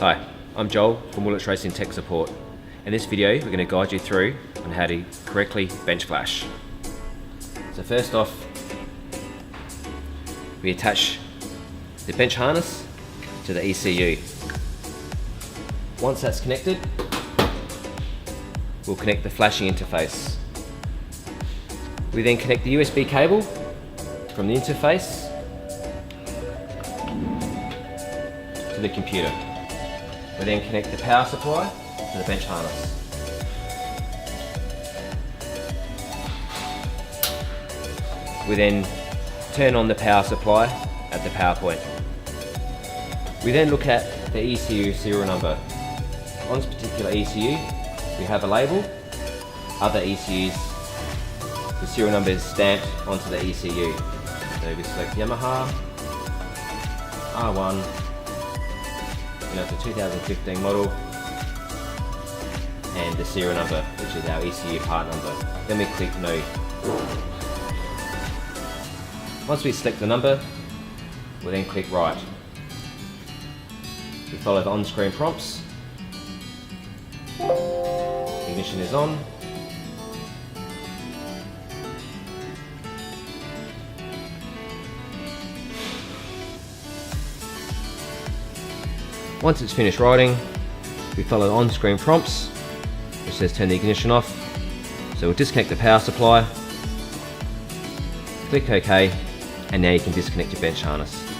Hi, I'm Joel from Woolich Racing Tech Support. In this video, we're going to guide you through on how to correctly bench flash. So first off, we attach the bench harness to the ECU. Once that's connected, we'll connect the flashing interface. We then connect the USB cable from the interface to the computer. We then connect the power supply to the bench harness. We then turn on the power supply at the power point. We then look at the ECU serial number. On this particular ECU, we have a label. Other ECUs, the serial number is stamped onto the ECU. So we select Yamaha R1, it's a 2015 model, and the serial number, which is our ECU part number. Then we click No. Once we select the number, we'll then click Write. We follow the on-screen prompts. Ignition is on. Once it's finished writing, we follow the on-screen prompts, which says turn the ignition off. So we'll disconnect the power supply, click OK, and now you can disconnect your bench harness.